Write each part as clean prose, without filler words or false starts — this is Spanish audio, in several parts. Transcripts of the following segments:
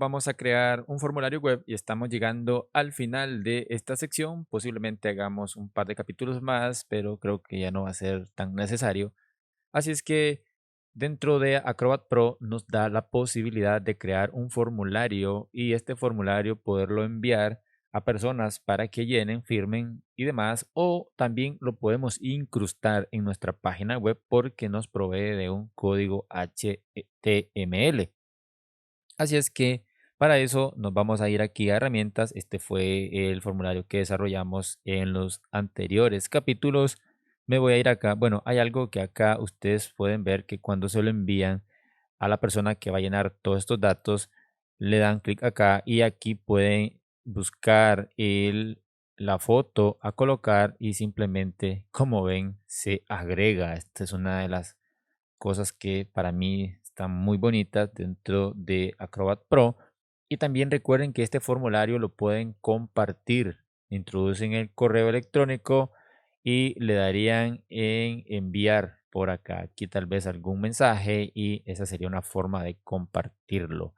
Vamos a crear un formulario web y estamos llegando al final de esta sección. Posiblemente hagamos un par de capítulos más, pero creo que ya no va a ser tan necesario. Así es que dentro de Acrobat Pro nos da la posibilidad de crear un formulario y este formulario poderlo enviar a personas para que llenen, firmen y demás. O también lo podemos incrustar en nuestra página web porque nos provee de un código HTML. Así es que para eso nos vamos a ir aquí a herramientas. Este fue el formulario que desarrollamos en los anteriores capítulos. Me voy a ir acá. Bueno, hay algo que acá ustedes pueden ver que cuando se lo envían a la persona que va a llenar todos estos datos, le dan clic acá y aquí pueden buscar la foto a colocar y simplemente, como ven, se agrega. Esta es una de las cosas que para mí están muy bonitas dentro de Acrobat Pro. Y también recuerden que este formulario lo pueden compartir. Introducen el correo electrónico y le darían en enviar por acá. Aquí tal vez algún mensaje y esa sería una forma de compartirlo.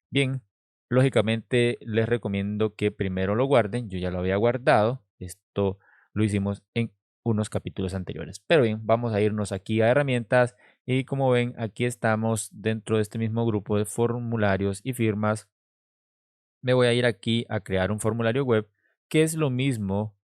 Bien, lógicamente les recomiendo que primero lo guarden. Yo ya lo había guardado. Esto lo hicimos en unos capítulos anteriores. Pero bien, vamos a irnos aquí a herramientas y como ven, aquí estamos dentro de este mismo grupo de formularios y firmas. Me voy a ir aquí a crear un formulario web, que es lo mismo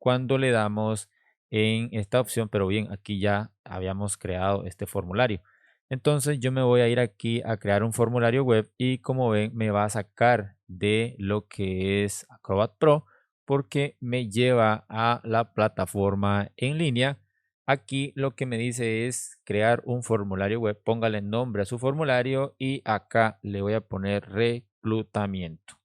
cuando le damos en esta opción, pero bien, aquí ya habíamos creado este formulario. Entonces yo me voy a ir aquí a crear un formulario web y como ven, me va a sacar de lo que es Acrobat Pro porque me lleva a la plataforma en línea. Aquí lo que me dice es crear un formulario web. Póngale nombre a su formulario y acá le voy a poner reclutamiento.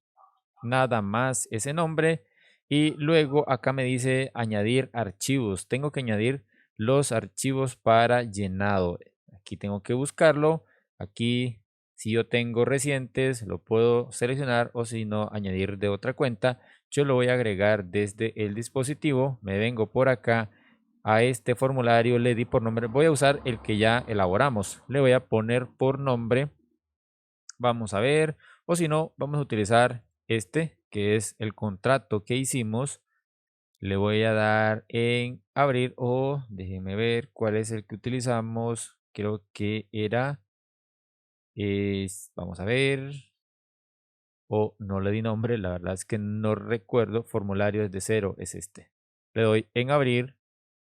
Nada más ese nombre. Y luego acá me dice añadir archivos. Tengo que añadir los archivos para llenado. Aquí tengo que buscarlo. Aquí, si yo tengo recientes, lo puedo seleccionar o si no, añadir de otra cuenta. Yo lo voy a agregar desde el dispositivo. Me vengo por acá a este formulario. Le di por nombre. Voy a usar el que ya elaboramos. Le voy a poner por nombre. Vamos a ver. O si no, vamos a utilizar este, que es el contrato que hicimos. Le voy a dar en abrir o déjenme ver cuál es el que utilizamos. Creo que era, vamos a ver, o no le di nombre, la verdad es que no recuerdo. Formulario desde cero es este. Le doy en abrir.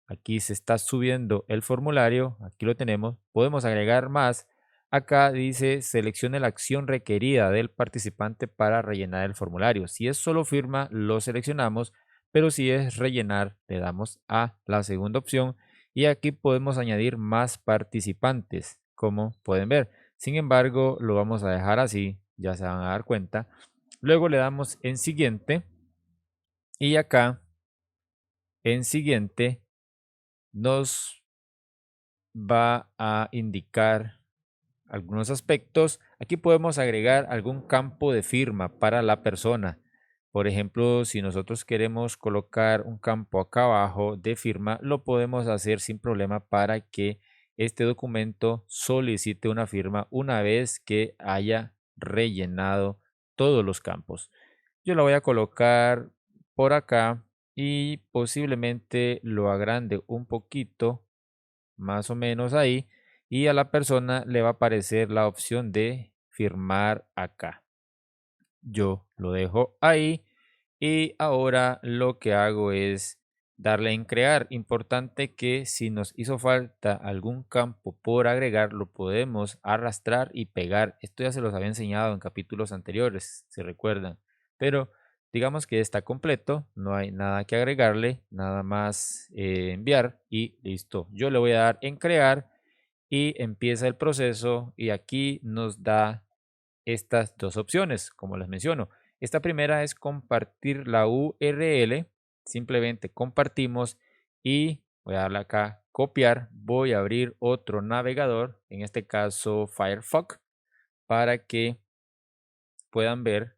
Aquí se está subiendo el formulario, aquí lo tenemos. Podemos agregar más. Acá dice seleccione la acción requerida del participante para rellenar el formulario. Si es solo firma, lo seleccionamos, pero si es rellenar, le damos a la segunda opción y aquí podemos añadir más participantes, como pueden ver. Sin embargo, lo vamos a dejar así, ya se van a dar cuenta. Luego le damos en siguiente y acá en siguiente nos va a indicar algunos aspectos. Aquí podemos agregar algún campo de firma para la persona. Por ejemplo, si nosotros queremos colocar un campo acá abajo de firma, lo podemos hacer sin problema para que este documento solicite una firma una vez que haya rellenado todos los campos. Yo la voy a colocar por acá y posiblemente lo agrande un poquito más o menos ahí, y a la persona le va a aparecer la opción de firmar acá. Yo lo dejo ahí y ahora lo que hago es darle en crear. Importante que si nos hizo falta algún campo por agregar, lo podemos arrastrar y pegar. Esto ya se los había enseñado en capítulos anteriores, si recuerdan. Pero digamos que está completo, no hay nada que agregarle, nada más enviar y listo. Yo le voy a dar en crear y empieza el proceso y aquí nos da estas dos opciones, como les menciono. Esta primera es compartir la URL. Simplemente compartimos y voy a darle acá copiar. Voy a abrir otro navegador, en este caso Firefox, para que puedan ver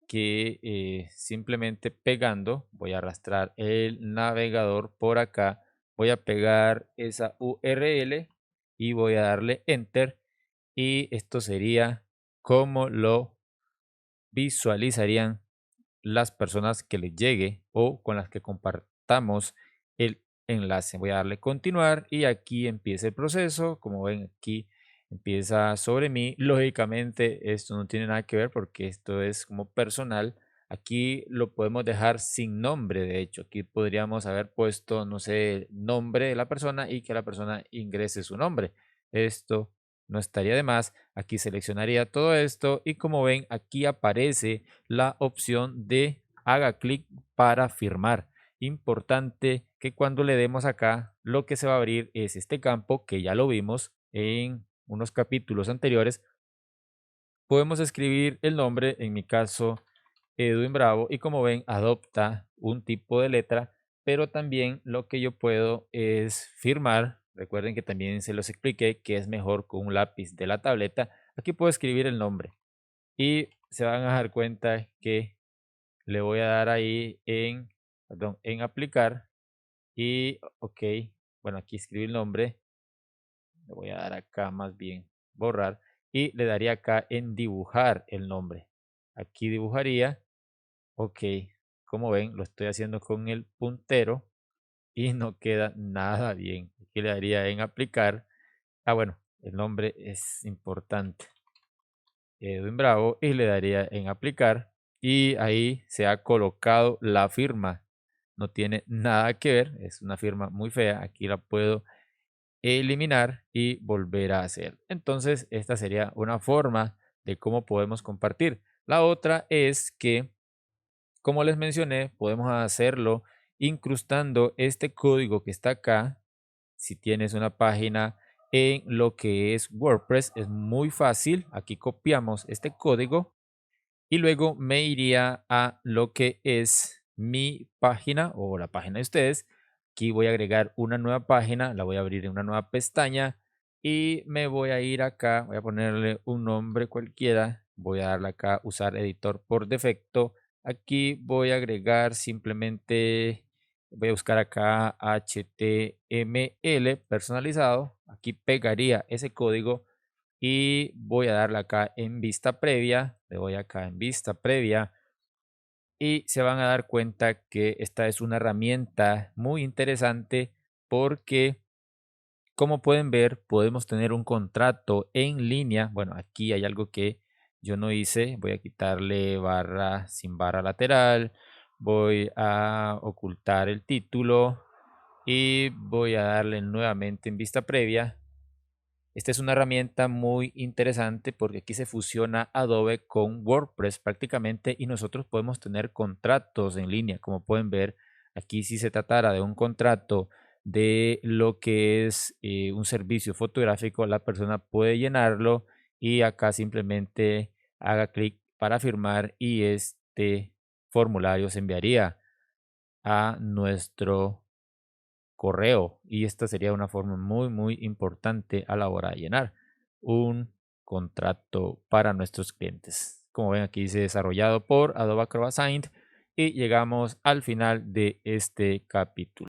que simplemente pegando, voy a arrastrar el navegador por acá, voy a pegar esa URL y voy a darle enter y esto sería como lo visualizarían las personas que les llegue o con las que compartamos el enlace. Voy a darle continuar y aquí empieza el proceso. Como ven, aquí empieza sobre mí. Lógicamente, esto no tiene nada que ver porque esto es como personal. Aquí lo podemos dejar sin nombre, de hecho. Aquí podríamos haber puesto, no sé, el nombre de la persona y que la persona ingrese su nombre. Esto no estaría de más. Aquí seleccionaría todo esto y como ven, aquí aparece la opción de haga clic para firmar. Importante que cuando le demos acá, lo que se va a abrir es este campo que ya lo vimos en unos capítulos anteriores. Podemos escribir el nombre, en mi caso, Edwin Bravo, y como ven, adopta un tipo de letra, pero también lo que yo puedo es firmar. Recuerden que también se los expliqué que es mejor con un lápiz de la tableta. Aquí puedo escribir el nombre y se van a dar cuenta que le voy a dar ahí en, perdón, en aplicar y, ok, bueno, aquí escribí el nombre, le voy a dar acá más bien borrar y le daría acá en dibujar el nombre. Aquí dibujaría, ok, como ven, lo estoy haciendo con el puntero y no queda nada bien. Aquí le daría en aplicar. Ah, bueno, el nombre es importante. Edwin Bravo y le daría en aplicar y ahí se ha colocado la firma. No tiene nada que ver, es una firma muy fea. Aquí la puedo eliminar y volver a hacer. Entonces, esta sería una forma de cómo podemos compartir. La otra es que, como les mencioné, podemos hacerlo incrustando este código que está acá. Si tienes una página en lo que es WordPress, es muy fácil. Aquí copiamos este código y luego me iría a lo que es mi página o la página de ustedes. Aquí voy a agregar una nueva página, la voy a abrir en una nueva pestaña y me voy a ir acá, voy a ponerle un nombre cualquiera, voy a darle acá usar editor por defecto. Aquí voy a agregar simplemente, voy a buscar acá HTML personalizado. Aquí pegaría ese código y voy a darle acá en vista previa, le voy acá en vista previa y se van a dar cuenta que esta es una herramienta muy interesante porque como pueden ver podemos tener un contrato en línea. Bueno, aquí hay algo que yo no hice, voy a quitarle barra sin barra lateral, voy a ocultar el título y voy a darle nuevamente en vista previa. Esta es una herramienta muy interesante porque aquí se fusiona Adobe con WordPress prácticamente y nosotros podemos tener contratos en línea. Como pueden ver, aquí si se tratara de un contrato de lo que es un servicio fotográfico, la persona puede llenarlo y acá simplemente haga clic para firmar y este formulario se enviaría a nuestro correo y esta sería una forma muy importante a la hora de llenar un contrato para nuestros clientes. Como ven aquí dice desarrollado por Adobe Acrobat Sign y llegamos al final de este capítulo.